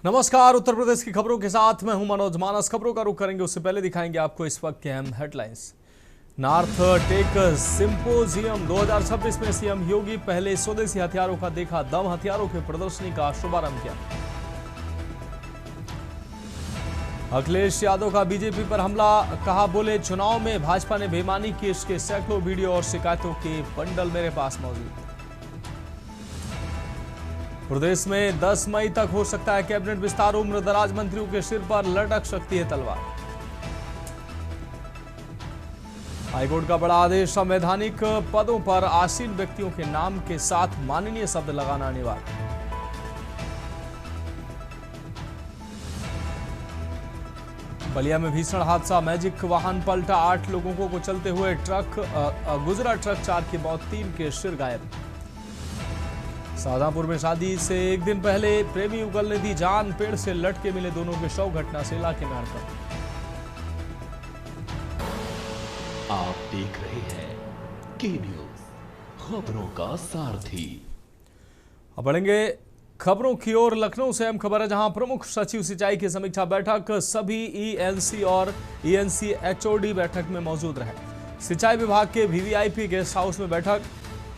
नमस्कार। उत्तर प्रदेश की खबरों के साथ मैं हूं मनोज मानस। खबरों का रुख करेंगे उससे पहले दिखाएंगे आपको इस वक्त के अहम हेडलाइंस। नॉर्थ टेक सिंपोजियम 2026 में सीएम योगी पहले स्वदेशी हथियारों का देखा दम, हथियारों की प्रदर्शनी का शुभारंभ किया। अखिलेश यादव का बीजेपी पर हमला, कहा बोले चुनाव में भाजपा ने बेईमानी की, इसके सैकड़ों वीडियो और शिकायतों के बंडल मेरे पास मौजूद। प्रदेश में 10 मई तक हो सकता है कैबिनेट विस्तार, उम्र दराज मंत्रियों के सिर पर लटक सकती है तलवार। हाईकोर्ट का बड़ा आदेश, संवैधानिक पदों पर आसीन व्यक्तियों के नाम के साथ माननीय शब्द लगाना अनिवार्य। बलिया में भीषण हादसा, मैजिक वाहन पलटा, 8 लोगों को कुचलते हुए गुजरा ट्रक, 4 की मौत, 3 के सिर घायल। शाहजहांपुर में शादी से एक दिन पहले प्रेमी युगल ने दी जान, पेड़ से लटके मिले दोनों के शव, घटना से इलाके में हड़कंप। आप देख रहे हैं के न्यूज, खबरों का सारथी। अब बढ़ेंगे खबरों की ओर। लखनऊ से अहम खबर है, जहां प्रमुख सचिव सिंचाई की समीक्षा बैठक, सभी ईएनसी और ईएनसी एचओडी बैठक में मौजूद रहे। सिंचाई विभाग के वीवीआईपी गेस्ट हाउस में बैठक,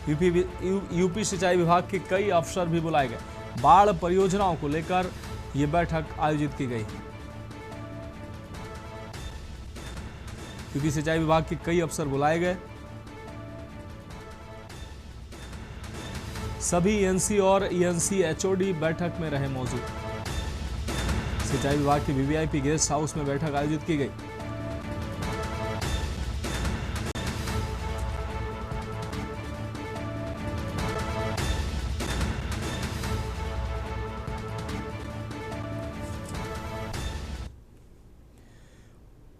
यूपी सिंचाई विभाग के कई अफसर भी बुलाए गए। बाढ़ परियोजनाओं को लेकर यह बैठक आयोजित की गई। यूपी सिंचाई विभाग के कई अफसर बुलाए गए। सभी ईएनसी और ईएनसी एचओडी बैठक में रहे मौजूद। सिंचाई विभाग के वीवीआईपी गेस्ट हाउस में बैठक आयोजित की गई।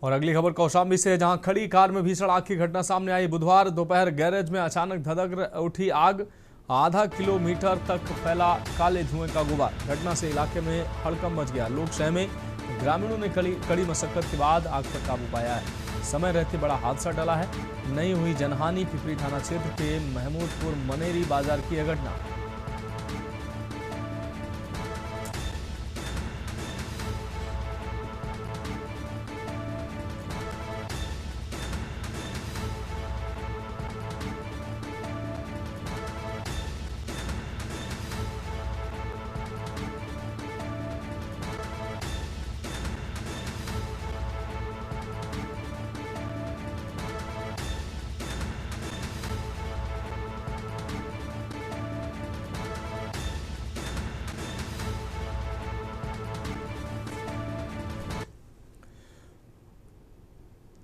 और अगली खबर कौशाम्बी से है, जहां खड़ी कार में भीषण आग की घटना सामने आई। बुधवार दोपहर गैरेज में अचानक धधक उठी आग, आधा किलोमीटर तक फैला काले धुएं का गुबार। घटना से इलाके में हड़कंप मच गया, लोग सहमे। ग्रामीणों ने कड़ी मशक्कत के बाद आग पर काबू पाया है। समय रहते बड़ा हादसा टला है, नहीं हुई जनहानि। पिपरी थाना क्षेत्र के महमूदपुर मनेरी बाजार की यह घटना।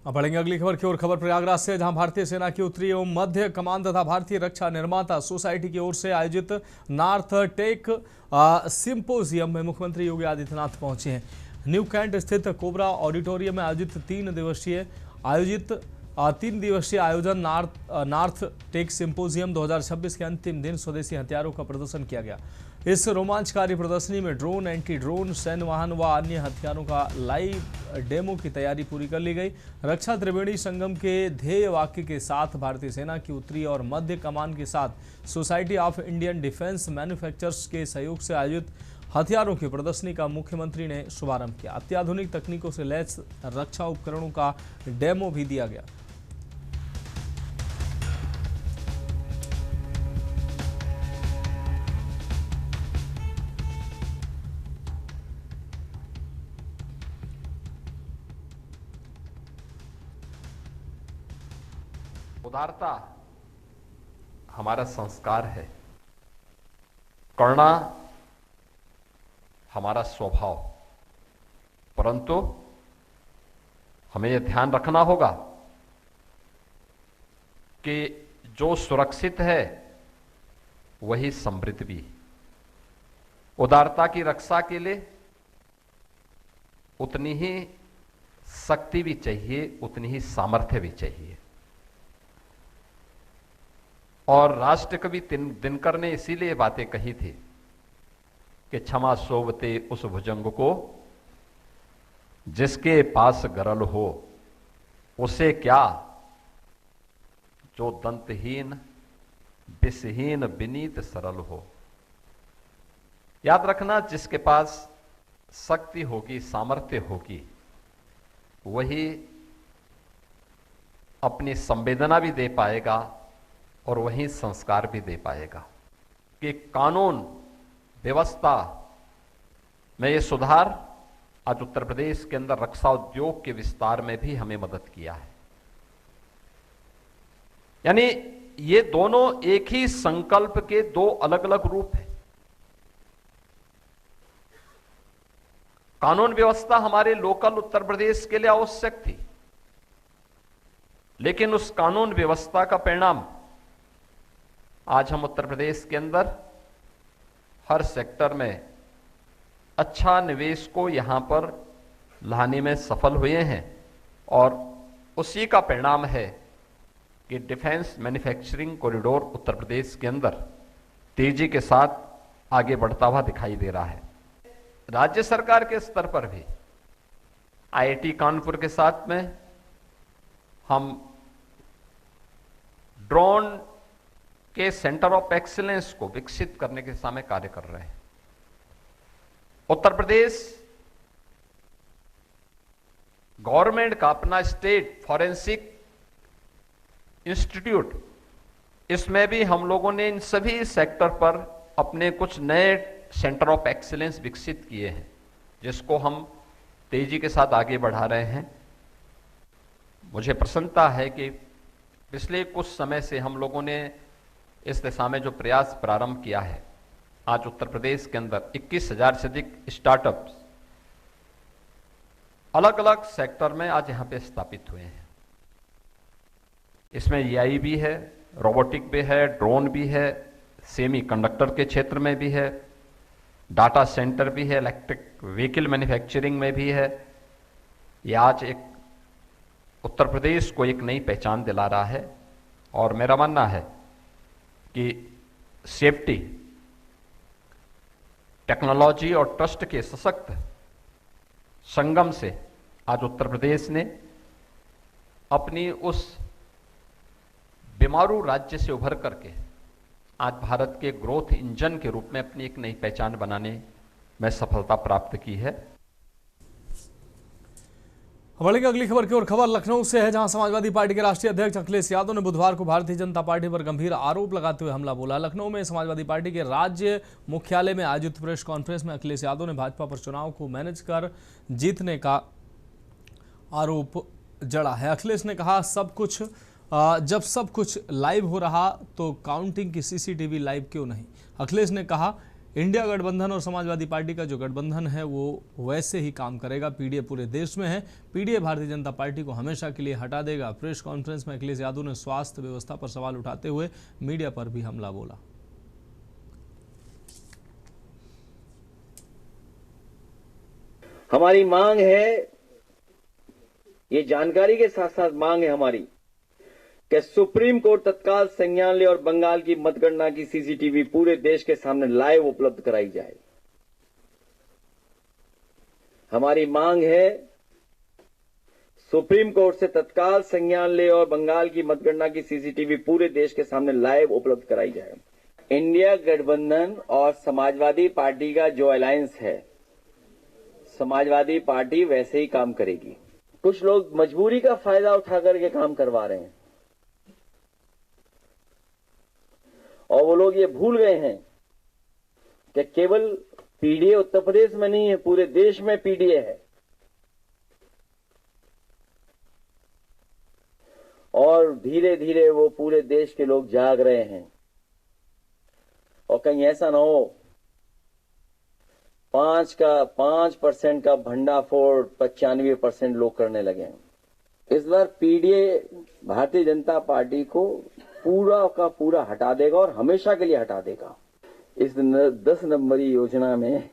अब बढ़ेंगे अगली खबर की ओर। खबर प्रयागराज से, जहां भारतीय सेना की उत्तरी एवं मध्य कमान तथा भारतीय रक्षा निर्माता सोसाइटी की ओर से आयोजित नॉर्थ टेक सिंपोजियम में मुख्यमंत्री योगी आदित्यनाथ पहुंचे हैं। न्यू कैंट स्थित कोबरा ऑडिटोरियम में आयोजित तीन दिवसीय आयोजन नॉर्थ टेक सिंपोजियम 2026 के अंतिम दिन स्वदेशी हथियारों का प्रदर्शन किया गया। इस रोमांचकारी प्रदर्शनी में ड्रोन, एंटी ड्रोन, सैन्य वाहन व अन्य हथियारों का लाइव डेमो की तैयारी पूरी कर ली गई। रक्षा त्रिवेणी संगम के ध्येय वाक्य के साथ भारतीय सेना की उत्तरी और मध्य कमान के साथ society of Indian defence manufacturers के सहयोग से आयोजित हथियारों की प्रदर्शनी का मुख्यमंत्री ने शुभारंभ किया। अत्याधुनिक तकनीकों से लैस रक्षा उपकरणों का डेमो भी दिया गया। उदारता हमारा संस्कार है, करुणा हमारा स्वभाव, परंतु हमें यह ध्यान रखना होगा कि जो सुरक्षित है वही समृद्ध भी। उदारता की रक्षा के लिए उतनी ही शक्ति भी चाहिए, उतनी ही सामर्थ्य भी चाहिए। और राष्ट्र कवि दिनकर ने इसीलिए बातें कही थी कि क्षमा सोवते उस भुजंग को जिसके पास गरल हो, उसे क्या जो दंतहीन विषहीन विनीत सरल हो। याद रखना, जिसके पास शक्ति होगी, सामर्थ्य होगी, वही अपनी संवेदना भी दे पाएगा और वही संस्कार भी दे पाएगा। कि कानून व्यवस्था में ये सुधार आज उत्तर प्रदेश के अंदर रक्षा उद्योग के विस्तार में भी हमें मदद किया है। यानी ये दोनों एक ही संकल्प के दो अलग अलग रूप हैं। कानून व्यवस्था हमारे लोकल उत्तर प्रदेश के लिए आवश्यक थी, लेकिन उस कानून व्यवस्था का परिणाम आज हम उत्तर प्रदेश के अंदर हर सेक्टर में अच्छा निवेश को यहां पर लाने में सफल हुए हैं और उसी का परिणाम है कि defence manufacturing corridor Uttar Pradesh के अंदर तेजी के साथ आगे बढ़ता हुआ दिखाई दे रहा है। राज्य सरकार के स्तर पर भी आईआईटी कानपुर के साथ में हम ड्रोन के सेंटर ऑफ एक्सीलेंस को विकसित करने के दिशा में कार्य कर रहे हैं। उत्तर प्रदेश गवर्नमेंट का अपना स्टेट फॉरेंसिक इंस्टीट्यूट, इसमें भी हम लोगों ने इन सभी सेक्टर पर अपने कुछ नए सेंटर ऑफ एक्सीलेंस विकसित किए हैं, जिसको हम तेजी के साथ आगे बढ़ा रहे हैं। मुझे प्रसन्नता है कि पिछले कुछ समय से हम लोगों ने इस दिशा में जो प्रयास प्रारंभ किया है, आज उत्तर प्रदेश के अंदर 21,000 से अधिक स्टार्टअप्स अलग अलग सेक्टर में आज यहां पे स्थापित हुए हैं। इसमें एआई भी है, रोबोटिक भी है, ड्रोन भी है, सेमी कंडक्टर के क्षेत्र में भी है, डाटा सेंटर भी है, इलेक्ट्रिक व्हीकल मैन्युफैक्चरिंग में भी है। ये आज एक उत्तर प्रदेश को एक नई पहचान दिला रहा है और मेरा मानना है कि सेफ्टी, टेक्नोलॉजी और ट्रस्ट के सशक्त संगम से आज उत्तर प्रदेश ने अपनी उस बीमारू राज्य से उभर करके आज भारत के ग्रोथ इंजन के रूप में अपनी एक नई पहचान बनाने में सफलता प्राप्त की है। बढ़ेगी अगली खबर की ओर। खबर लखनऊ से है, जहां समाजवादी पार्टी के राष्ट्रीय अध्यक्ष अखिलेश यादव ने बुधवार को भारतीय जनता पार्टी पर गंभीर आरोप लगाते हुए हमला बोला। लखनऊ में समाजवादी पार्टी के राज्य मुख्यालय में आयोजित प्रेस कॉन्फ्रेंस में अखिलेश यादव ने भाजपा पर चुनाव को मैनेज कर जीतने का आरोप जड़ा है। अखिलेश ने कहा जब सब कुछ लाइव हो रहा तो काउंटिंग की सीसीटीवी लाइव क्यों नहीं। अखिलेश ने कहा इंडिया गठबंधन और समाजवादी पार्टी का जो गठबंधन है वो वैसे ही काम करेगा। पीडीए पूरे देश में है, पीडीए भारतीय जनता पार्टी को हमेशा के लिए हटा देगा। प्रेस कॉन्फ्रेंस में अखिलेश यादव ने स्वास्थ्य व्यवस्था पर सवाल उठाते हुए मीडिया पर भी हमला बोला। हमारी मांग है, ये जानकारी के साथ साथ मांग है हमारी कि सुप्रीम कोर्ट तत्काल संज्ञान ले और बंगाल की मतगणना की सीसीटीवी पूरे देश के सामने लाइव उपलब्ध कराई जाए। हमारी मांग है सुप्रीम कोर्ट से तत्काल संज्ञान ले और बंगाल की मतगणना की सीसीटीवी पूरे देश के सामने लाइव उपलब्ध कराई जाए। इंडिया गठबंधन और समाजवादी पार्टी का जो अलायंस है, समाजवादी पार्टी वैसे ही काम करेगी। कुछ लोग मजबूरी का फायदा उठा करके काम करवा रहे हैं और वो लोग ये भूल गए हैं कि केवल पीडीए उत्तर प्रदेश में नहीं है, पूरे देश में पीडीए है। और धीरे धीरे वो पूरे देश के लोग जाग रहे हैं और कहीं ऐसा ना हो 5% का भंडाफोड़ 95% लोग करने लगे हैं। इस बार पीडीए भारतीय जनता पार्टी को पूरा का पूरा हटा देगा और हमेशा के लिए हटा देगा। इस 10 नंबरी योजना में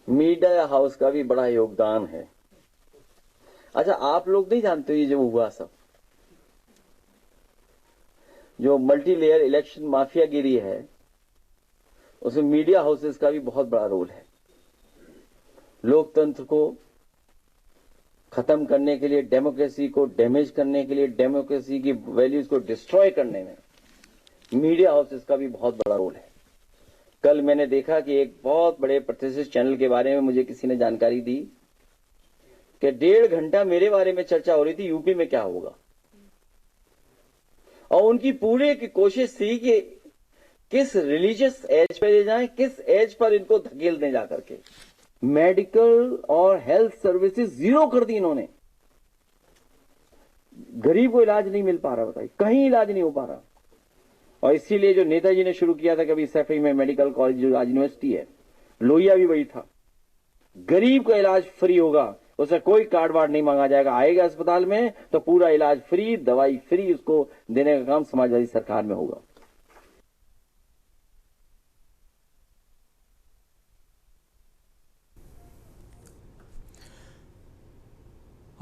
मीडिया हाउस का भी बड़ा योगदान है। अच्छा, आप लोग नहीं जानते ये जो हुआ सब, जो मल्टी लेयर इलेक्शन माफियागिरी है, उसमें मीडिया हाउसेस का भी बहुत बड़ा रोल है। लोकतंत्र को खत्म करने के लिए, डेमोक्रेसी को डैमेज करने के लिए, डेमोक्रेसी की वैल्यूज को डिस्ट्रॉय करने में मीडिया हाउसेस का भी बहुत बड़ा रोल है। कल मैंने देखा कि एक बहुत बड़े प्रतिष्ठित चैनल के बारे में मुझे किसी ने जानकारी दी कि 1.5 घंटा मेरे बारे में चर्चा हो रही थी यूपी में क्या होगा, और उनकी पूरे की कोशिश थी कि किस रिलीजियस एज पे ले जाएं, किस एज पर इनको धकेल दें जाकर के। मेडिकल और हेल्थ सर्विसेज जीरो कर दी इन्होंने। गरीब को इलाज नहीं मिल पा रहा, बताइए, कहीं इलाज नहीं हो पा रहा। और इसीलिए जो नेताजी ने शुरू किया था कभी सैफई में मेडिकल कॉलेज, जो आज यूनिवर्सिटी है, लोहिया भी वही था। गरीब का इलाज फ्री होगा, उसे कोई कार्ड वार्ड नहीं मांगा जाएगा, आएगा अस्पताल में तो पूरा इलाज फ्री, दवाई फ्री, उसको देने का काम समाजवादी सरकार में होगा।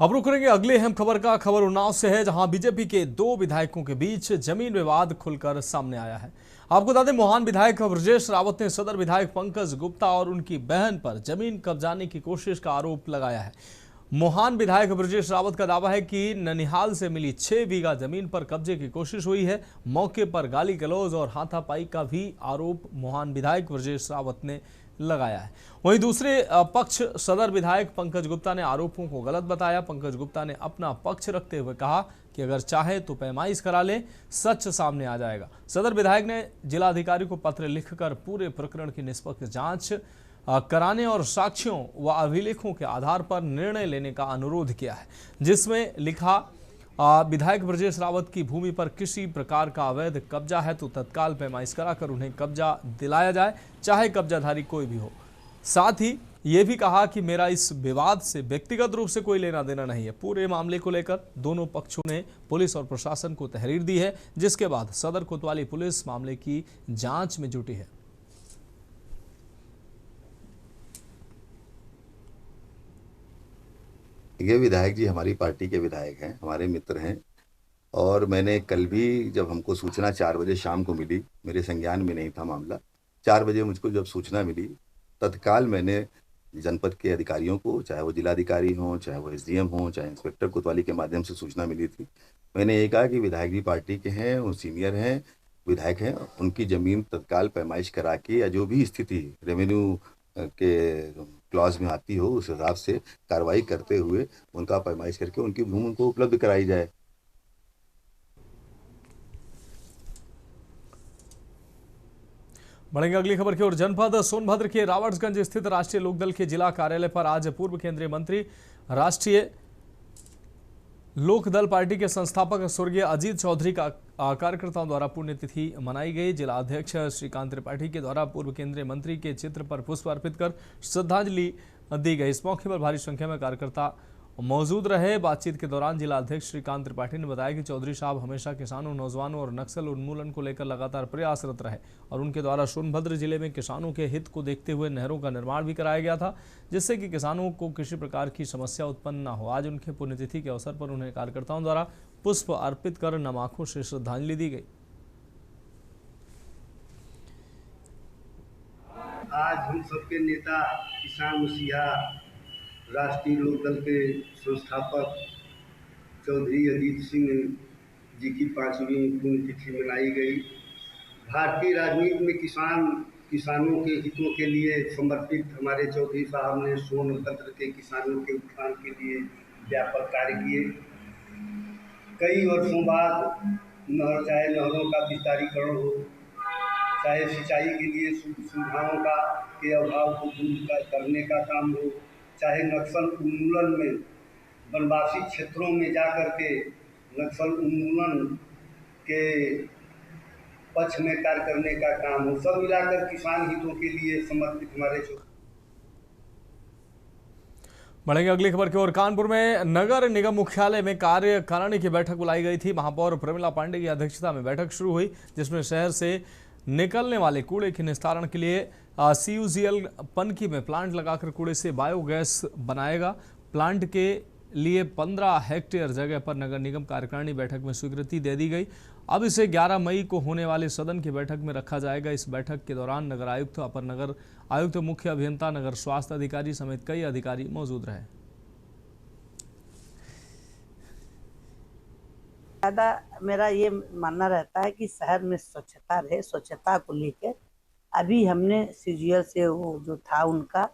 अब रुक करेंगे अगले अहम खबर का। खबर उन्नाव से है, जहां बीजेपी के 2 विधायकों के बीच जमीन विवाद खुलकर सामने आया है। आपको बता दें, मोहान विधायक ब्रजेश रावत ने सदर विधायक पंकज गुप्ता और उनकी बहन पर जमीन कब्जाने की कोशिश का आरोप लगाया है। मोहान विधायक ब्रजेश रावत का दावा है कि ननिहाल से मिली 6 बीघा जमीन पर कब्जे की कोशिश हुई है। मौके पर गाली गलौज और हाथापाई का भी आरोप मोहान विधायक ब्रजेश रावत ने लगाया है। वहीं दूसरे पक्ष सदर विधायक पंकज गुप्ता ने आरोपों को गलत बताया। पंकज गुप्ता ने अपना पक्ष रखते हुए कहा कि अगर चाहे तो पैमाइश करा ले, सच सामने आ जाएगा। सदर विधायक ने जिलाधिकारी को पत्र लिखकर पूरे प्रकरण की निष्पक्ष जांच कराने और साक्ष्यों व अभिलेखों के आधार पर निर्णय लेने का अनुरोध किया है, जिसमें लिखा विधायक ब्रजेश रावत की भूमि पर किसी प्रकार का अवैध कब्जा है तो तत्काल पैमाइश कराकर उन्हें कब्जा दिलाया जाए, चाहे कब्जाधारी कोई भी हो। साथ ही ये भी कहा कि मेरा इस विवाद से व्यक्तिगत रूप से कोई लेना देना नहीं है। पूरे मामले को लेकर दोनों पक्षों ने पुलिस और प्रशासन को तहरीर दी है, जिसके बाद सदर कोतवाली पुलिस मामले की जांच में जुटी है। ये विधायक जी हमारी पार्टी के विधायक हैं, हमारे मित्र हैं। और मैंने कल भी, जब हमको सूचना 4 बजे शाम को मिली, मेरे संज्ञान में नहीं था मामला, 4 बजे मुझको जब सूचना मिली, तत्काल मैंने जनपद के अधिकारियों को, चाहे वो जिलाधिकारी हों, चाहे वो एसडीएम हों, चाहे इंस्पेक्टर कोतवाली के माध्यम से सूचना मिली थी, मैंने ये कहा कि विधायक जी पार्टी के हैं, वो सीनियर हैं, विधायक हैं, उनकी ज़मीन तत्काल पैमाइश करा के या जो भी स्थिति रेवेन्यू के क्लॉज में आती हो उस हिसाब से कार्रवाई करते हुए उनका पैमाइश करके उनकी भूमि उनको उपलब्ध कराई जाए। बढ़ेंगे अगली खबर की ओर। जनपद सोनभद्र के रावटगंज स्थित राष्ट्रीय लोकदल के जिला कार्यालय पर आज पूर्व केंद्रीय मंत्री, राष्ट्रीय लोकदल पार्टी के संस्थापक स्वर्गीय अजीत चौधरी का कार्यकर्ताओं द्वारा पुण्यतिथि मनाई गई। जिला अध्यक्ष श्रीकांत त्रिपाठी के द्वारा पूर्व केंद्रीय मंत्री के चित्र पर पुष्प अर्पित कर श्रद्धांजलि दी गई। इस मौके पर भारी संख्या में कार्यकर्ता मौजूद रहे। बातचीत के दौरान जिला अध्यक्ष श्रीकांत त्रिपाठी ने बताया कि चौधरी साहब हमेशा किसानों, नौजवानों और नक्सल उन्मूलन को लेकर लगातार प्रयासरत रहे और उनके द्वारा सोनभद्र जिले में किसानों के हित को देखते हुए नहरों का निर्माण भी कराया गया था, जिससे कि किसानों को किसी प्रकार की समस्या उत्पन्न न हो। आज उनके पुण्यतिथि के अवसर पर उन्हें कार्यकर्ताओं द्वारा पुष्प अर्पित कर नम आंखों से श्रद्धांजलि दी गई। आज हम सबके नेता, किसान मसीहा, राष्ट्रीय लोकदल के संस्थापक चौधरी अजीत सिंह जी की 5वीं पुण्यतिथि मनाई गई। भारतीय राजनीति में किसानों के हितों के लिए समर्पित हमारे चौधरी साहब ने सोनभद्र के किसानों के उत्थान के लिए व्यापक कार्य किए। कई वर्षों बाद चाहे नहरों का विस्तारीकरण हो, चाहे सिंचाई के लिए सुविधाओं के अभाव को दूर करने का काम हो, चाहे नक्सल उन्मूलन में वनवासी क्षेत्रों में जाकर के नक्सल उन्मूलन के पक्ष में कार्य करने का काम हो, सब मिलाकर किसान हितों के लिए समर्पित हमारे। बढ़ेंगे अगली खबर की ओर। कानपुर में नगर निगम मुख्यालय में कार्यकारिणी की बैठक बुलाई गई थी। महापौर प्रमिला पांडे की अध्यक्षता में बैठक शुरू हुई, जिसमें शहर से निकलने वाले कूड़े के निस्तारण के लिए CUGL पनकी में प्लांट लगाकर कूड़े से बायोगैस बनाएगा। प्लांट के लिए 15 हेक्टेयर जगह पर नगर निगम कार्यकारिणी बैठक में स्वीकृति दे दी गई। अब इसे 11 मई को होने वाले सदन की बैठक में रखा जाएगा। इस बैठक के दौरान नगर आयुक्त, अपर नगर आयुक्त, मुख्य अभियंता, नगर स्वास्थ्य अधिकारी समेत कई अधिकारी मौजूद रहे। ज़्यादा मेरा ये मानना रहता है कि शहर में स्वच्छता रहे, स्वच्छता को लेकर अभी हमने सीजीएल से वो जो था उनका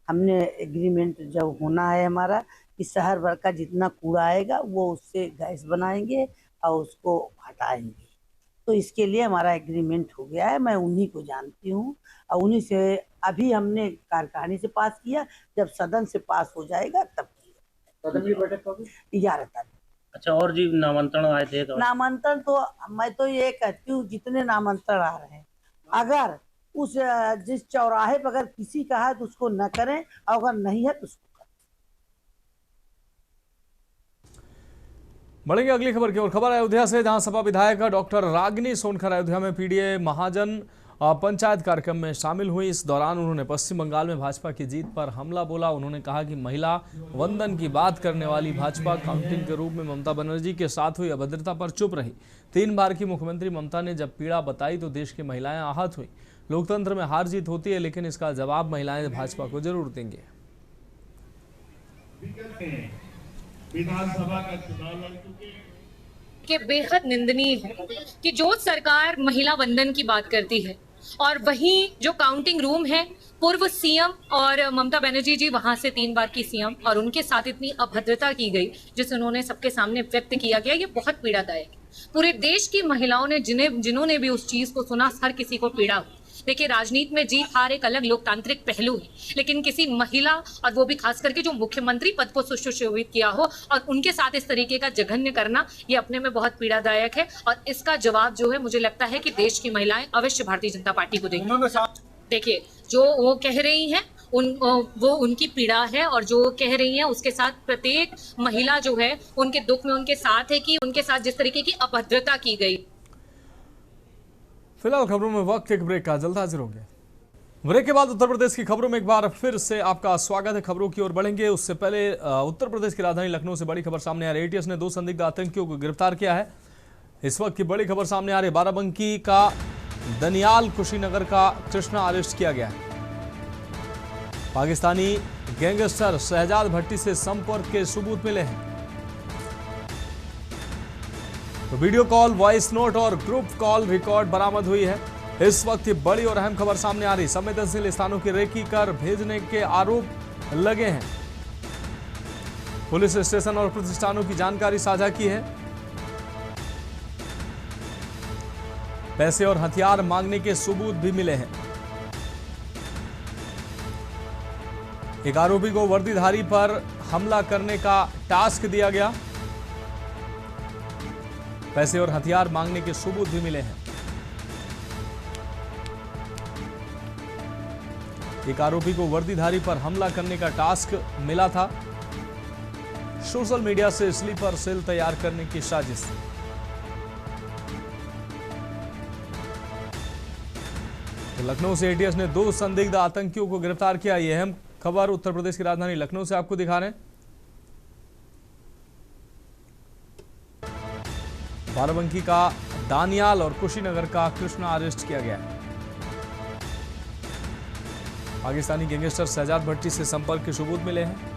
हमने एग्रीमेंट जब होना है हमारा कि शहर भर का जितना कूड़ा आएगा वो उससे गैस बनाएंगे और उसको हटाएंगे। तो इसके लिए हमारा एग्रीमेंट हो गया है, मैं उन्हीं को जानती हूँ और उन्हीं से अभी हमने कार्यकारिणी से पास किया, जब सदन से पास हो जाएगा तब सदन की बैठक कब? 11 तारीख। अच्छा, और जी नामांतरण आए थे तो? नामांतरण तो मैं तो ये कहती हूँ जितने नामांतरण आ रहे हैं अगर उस जिस चौराहे पर अगर किसी का है तो उसको न करें और अगर नहीं है तो उसको करें। बढ़ेंगे अगली खबर की ओर। खबर अयोध्या से, जहां सपा विधायक डॉक्टर रागिनी सोनकर अयोध्या में पीडीए महाजन पंचायत कार्यक्रम में शामिल हुई। इस दौरान उन्होंने पश्चिम बंगाल में भाजपा की जीत पर हमला बोला। उन्होंने कहा कि महिला वंदन की बात करने वाली भाजपा काउंटिंग के रूप में ममता बनर्जी के साथ हुई अभद्रता पर चुप रही। 3 बार की मुख्यमंत्री ममता ने जब पीड़ा बताई तो देश की महिलाएं आहत हुई। लोकतंत्र में हार जीत होती है, लेकिन इसका जवाब महिलाएं भाजपा को जरूर देंगे। विधानसभा का चुनाव लड़ चुके कि बेहद निंदनीय है कि जो सरकार महिला वंदन की बात करती है और वहीं जो काउंटिंग रूम है, पूर्व सीएम और ममता बनर्जी जी वहां से 3 बार की सीएम, और उनके साथ इतनी अभद्रता की गई जिसे उन्होंने सबके सामने व्यक्त किया गया, ये बहुत पीड़ादायक है। पूरे देश की महिलाओं ने जिन्होंने भी उस चीज को सुना, हर किसी को पीड़ा हुई। देखिए, राजनीति में जीत हार एक अलग लोकतांत्रिक पहलू है, लेकिन किसी महिला और वो भी खास करके जो मुख्यमंत्री पद को सुशोभित किया हो और उनके साथ इस तरीके का जघन्य करना, ये अपने में बहुत पीड़ादायक है। और इसका जवाब जो है मुझे लगता है कि देश की महिलाएं अवश्य भारतीय जनता पार्टी को देंगी। देखिए, जो वो कह रही हैं वो उनकी पीड़ा है, और जो कह रही हैं उसके साथ प्रत्येक महिला जो है उनके दुख में उनके साथ है कि उनके साथ जिस तरीके की अभद्रता की गई। फिलहाल खबरों में वक्त एक ब्रेक का, जल्द हाजिर होंगे। ब्रेक के बाद उत्तर प्रदेश की खबरों में एक बार फिर से आपका स्वागत है। खबरों की ओर बढ़ेंगे उससे पहले उत्तर प्रदेश की राजधानी लखनऊ से बड़ी खबर सामने आ रही है। एटीएस ने 2 संदिग्ध आतंकियों को गिरफ्तार किया है। इस वक्त की बड़ी खबर सामने आ रही है। बाराबंकी का दनियाल, कुशीनगर का कृष्णा अरेस्ट किया गया है। पाकिस्तानी गैंगस्टर शहजाद भट्टी से संपर्क के सबूत मिले हैं। तो वीडियो कॉल, वॉइस नोट और ग्रुप कॉल रिकॉर्ड बरामद हुई है। इस वक्त ये बड़ी और अहम खबर सामने आ रही। संवेदनशील स्थानों की रेकी कर भेजने के आरोप लगे हैं। पुलिस स्टेशन और प्रतिष्ठानों की जानकारी साझा की है। पैसे और हथियार मांगने के सबूत भी मिले हैं। एक आरोपी को वर्दीधारी पर हमला करने का टास्क दिया गया। पैसे और हथियार मांगने के सबूत भी मिले हैं। एक आरोपी को वर्दीधारी पर हमला करने का टास्क मिला था। सोशल मीडिया से स्लीपर सेल तैयार करने की साजिश। तो लखनऊ से एटीएस ने 2 संदिग्ध आतंकियों को गिरफ्तार किया। यह अहम खबर उत्तर प्रदेश की राजधानी लखनऊ से आपको दिखा रहे हैं। बाराबंकी का दानियाल और कुशीनगर का कृष्णा अरेस्ट किया गया है। पाकिस्तानी गैंगस्टर शहजाद भट्टी से संपर्क के सबूत मिले हैं।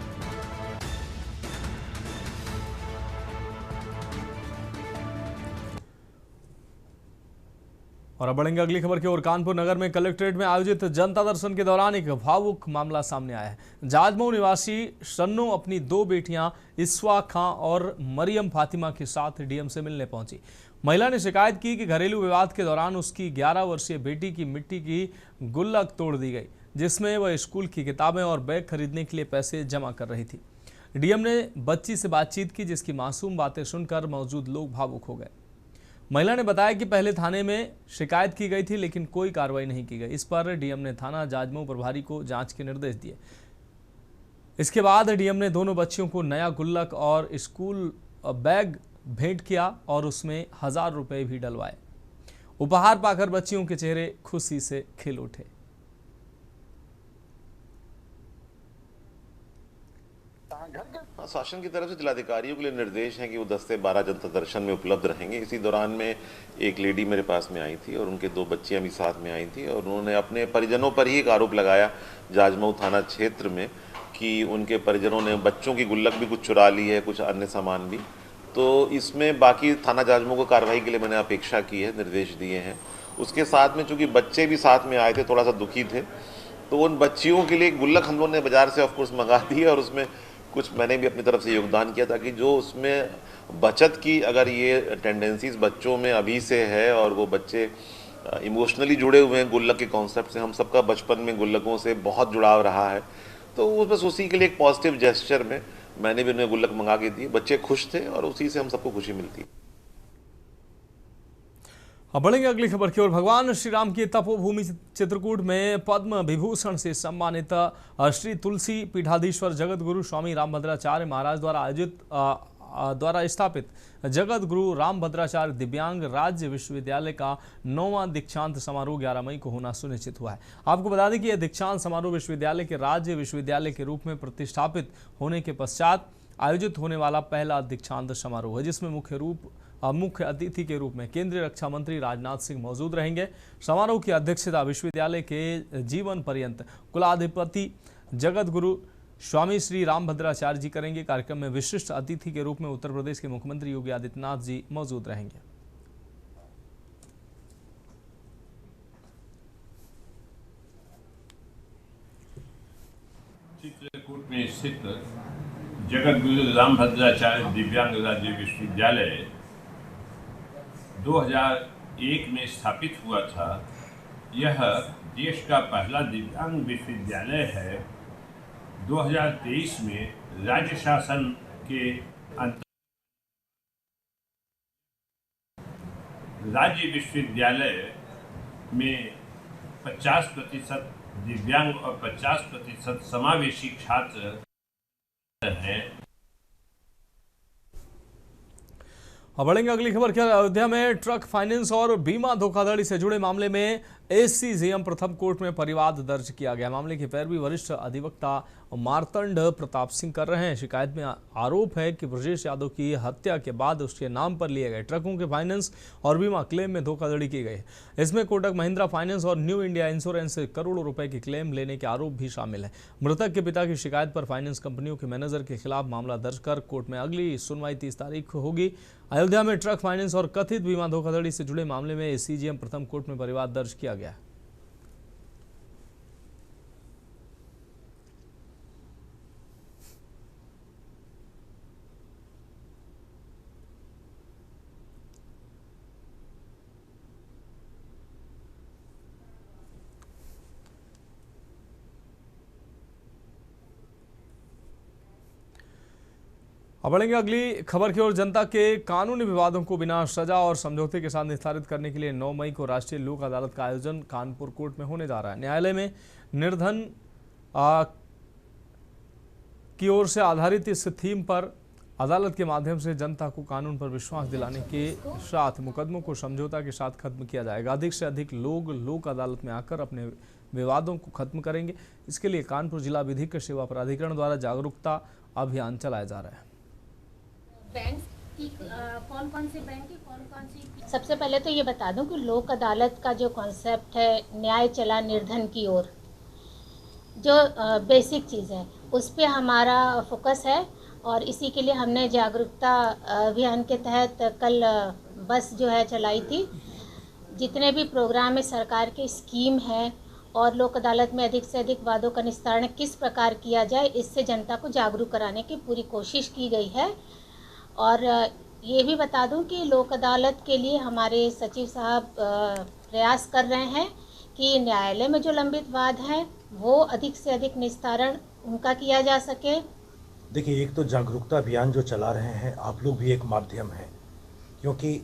और अब बढ़ेंगे अगली खबर की ओर। कानपुर नगर में कलेक्ट्रेट में आयोजित जनता दर्शन के दौरान एक भावुक मामला सामने आया है। जाजमऊ निवासी शन्नो अपनी 2 बेटियां इस्वा खां और मरियम फातिमा के साथ डीएम से मिलने पहुंची। महिला ने शिकायत की कि घरेलू विवाद के दौरान उसकी 11 वर्षीय बेटी की मिट्टी की गुल्लक तोड़ दी गई, जिसमें वह स्कूल की किताबें और बैग खरीदने के लिए पैसे जमा कर रही थी। डीएम ने बच्ची से बातचीत की, जिसकी मासूम बातें सुनकर मौजूद लोग भावुक हो गए। महिला ने बताया कि पहले थाने में शिकायत की गई थी, लेकिन कोई कार्रवाई नहीं की गई। इस पर डीएम ने थाना जाजमऊ प्रभारी को जांच के निर्देश दिए। इसके बाद डीएम ने दोनों बच्चियों को नया गुल्लक और स्कूल बैग भेंट किया और उसमें 1000 रुपए भी डलवाए। उपहार पाकर बच्चियों के चेहरे खुशी से खिल उठे। शासन की तरफ से जिलाधिकारियों के लिए निर्देश है कि वो 10 से 12 जनता दर्शन में उपलब्ध रहेंगे। इसी दौरान में एक लेडी मेरे पास में आई थी और उनके 2 बच्चियां भी साथ में आई थी, और उन्होंने अपने परिजनों पर ही एक आरोप लगाया जाजमऊ थाना क्षेत्र में कि उनके परिजनों ने बच्चों की गुल्लक भी कुछ चुरा ली है, कुछ अन्य सामान भी। तो इसमें बाकी थाना जाजमऊ को कार्रवाई के लिए मैंने अपेक्षा की है, निर्देश दिए हैं, उसके साथ में चूंकि बच्चे भी साथ में आए थे, थोड़ा सा दुखी थे, तो उन बच्चियों के लिए गुल्लक हम लोगों ने बाज़ार से ऑफकोर्स मंगा दी है और उसमें कुछ मैंने भी अपनी तरफ से योगदान किया, ताकि जो उसमें बचत की अगर ये टेंडेंसीज बच्चों में अभी से है और वो बच्चे इमोशनली जुड़े हुए हैं गुल्लक के कॉन्सेप्ट से, हम सबका बचपन में गुल्लकों से बहुत जुड़ाव रहा है, तो वो बस उसी के लिए एक पॉजिटिव जेस्चर में मैंने भी उन्हें गुल्लक मंगा के दिए। बच्चे खुश थे और उसी से हम सबको खुशी मिलती है। अब बढ़ेंगे अगली खबर की ओर। भगवान श्री राम की तपोभूमि चित्रकूट में पद्म विभूषण से सम्मानित श्री तुलसी पीठाधीश्वर जगत गुरु स्वामी रामभद्राचार्य महाराज द्वारा स्थापित जगत गुरु रामभद्राचार्य दिव्यांग राज्य विश्वविद्यालय का 9वां दीक्षांत समारोह 11 मई को होना सुनिश्चित हुआ है। आपको बता दें कि यह दीक्षांत समारोह विश्वविद्यालय के राज्य विश्वविद्यालय के रूप में प्रतिष्ठापित होने के पश्चात आयोजित होने वाला पहला दीक्षांत समारोह है, जिसमें मुख्य अतिथि के रूप में केंद्रीय रक्षा मंत्री राजनाथ सिंह मौजूद रहेंगे। समारोह की अध्यक्षता विश्वविद्यालय के जीवन पर्यंत कुलाधिपति जगत गुरु स्वामी श्री रामभद्राचार्य जी करेंगे। कार्यक्रम में विशिष्ट अतिथि के रूप में उत्तर प्रदेश के मुख्यमंत्री योगी आदित्यनाथ जी मौजूद रहेंगे। चित्रकूट में स्थित जगत गुरु रामभद्राचार्य दिव्यांग राज्य विश्वविद्यालय 2001 में स्थापित हुआ था। यह देश का पहला दिव्यांग विश्वविद्यालय है। 2023 में राज्य शासन के राज्य विश्वविद्यालय में 50% दिव्यांग और 50% समावेशी छात्र हैं। अब बढ़ेंगे अगली खबर क्या। अयोध्या में ट्रक फाइनेंस और बीमा धोखाधड़ी से जुड़े मामले में एसीजेएम प्रथम कोर्ट में परिवाद दर्ज किया गया। मामले की पैरवी वरिष्ठ अधिवक्ता मार्तंड प्रताप सिंह कर रहे हैं। शिकायत में आरोप है कि ब्रजेश यादव की हत्या के बाद उसके नाम पर लिए गए ट्रकों के फाइनेंस और बीमा क्लेम में धोखाधड़ी की गई। इसमें कोटक महिंद्रा फाइनेंस और न्यू इंडिया इंश्योरेंस से करोड़ों रुपए की क्लेम लेने के आरोप भी शामिल है। मृतक के पिता की शिकायत पर फाइनेंस कंपनियों के मैनेजर के खिलाफ मामला दर्ज कर कोर्ट में अगली सुनवाई 30 तारीख को होगी। अयोध्या में ट्रक फाइनेंस और कथित बीमा धोखाधड़ी से जुड़े मामले में एसीजेएम प्रथम कोर्ट में परिवाद दर्ज किया गया है। अब बढ़ेंगे अगली खबर की ओर। जनता के कानूनी विवादों को बिना सजा और समझौते के साथ निस्तारित करने के लिए 9 मई को राष्ट्रीय लोक अदालत का आयोजन कानपुर कोर्ट में होने जा रहा है। न्यायालय में निर्धन की ओर से आधारित इस थीम पर अदालत के माध्यम से जनता को कानून पर विश्वास दिलाने के साथ मुकदमों को समझौता के साथ खत्म किया जाएगा। अधिक से अधिक लोग लोक अदालत में आकर अपने विवादों को खत्म करेंगे। इसके लिए कानपुर जिला विधिक सेवा प्राधिकरण द्वारा जागरूकता अभियान चलाया जा रहा है। बैंक की कौन कौन से बैंक की कौन सी। सबसे पहले तो ये बता दूं कि लोक अदालत का जो कॉन्सेप्ट है न्याय चला निर्धन की ओर, जो बेसिक चीज़ है उस पे हमारा फोकस है और इसी के लिए हमने जागरूकता अभियान के तहत कल बस जो है चलाई थी। जितने भी प्रोग्राम में सरकार के स्कीम है और लोक अदालत में अधिक से अधिक वादों का निस्तारण किस प्रकार किया जाए, इससे जनता को जागरूक कराने की पूरी कोशिश की गई है। और ये भी बता दूं कि लोक अदालत के लिए हमारे सचिव साहब प्रयास कर रहे हैं कि न्यायालय में जो लंबित वाद हैं वो अधिक से अधिक निस्तारण उनका किया जा सके। देखिए, एक तो जागरूकता अभियान जो चला रहे हैं आप लोग भी एक माध्यम है, क्योंकि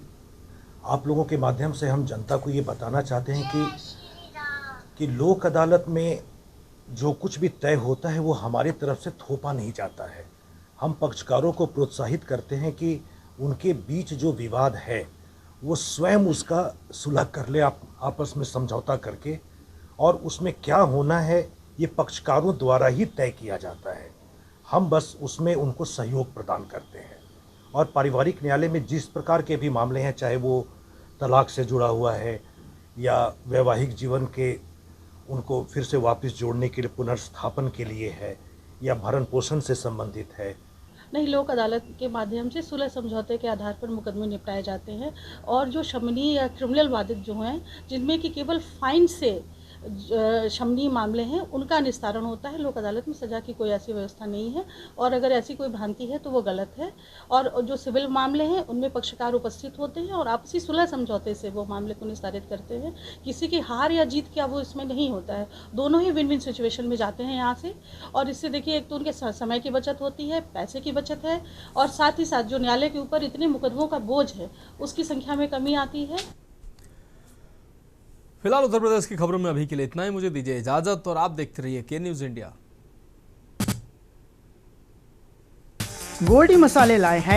आप लोगों के माध्यम से हम जनता को ये बताना चाहते हैं कि लोक अदालत में जो कुछ भी तय होता है वो हमारी तरफ से थोपा नहीं जाता है। हम पक्षकारों को प्रोत्साहित करते हैं कि उनके बीच जो विवाद है वो स्वयं उसका सुलह कर ले आपस में समझौता करके, और उसमें क्या होना है ये पक्षकारों द्वारा ही तय किया जाता है। हम बस उसमें उनको सहयोग प्रदान करते हैं। और पारिवारिक न्यायालय में जिस प्रकार के भी मामले हैं, चाहे वो तलाक से जुड़ा हुआ है या वैवाहिक जीवन के उनको फिर से वापस जोड़ने के लिए पुनर्स्थापन के लिए है या भरण पोषण से संबंधित है नहीं, लोक अदालत के माध्यम से सुलह समझौते के आधार पर मुकदमे निपटाए जाते हैं। और जो शमनी या क्रिमिनल बाधित जो हैं, जिनमें कि केवल फाइन से शमनी मामले हैं, उनका निस्तारण होता है। लोक अदालत में सज़ा की कोई ऐसी व्यवस्था नहीं है, और अगर ऐसी कोई भ्रांति है तो वो गलत है। और जो सिविल मामले हैं उनमें पक्षकार उपस्थित होते हैं और आपसी सुलह समझौते से वो मामले को निस्तारित करते हैं। किसी की हार या जीत क्या वो इसमें नहीं होता है, दोनों ही विन विन सिचुएशन में जाते हैं यहाँ से। और इससे देखिए, एक तो उनके समय की बचत होती है, पैसे की बचत है, और साथ ही साथ जो न्यायालय के ऊपर इतने मुकदमों का बोझ है उसकी संख्या में कमी आती है। फिलहाल उत्तर प्रदेश की खबरों में अभी के लिए इतना ही। मुझे दीजिए इजाजत और आप देखते रहिए के न्यूज़ इंडिया। गोल्डी मसाले लाए हैं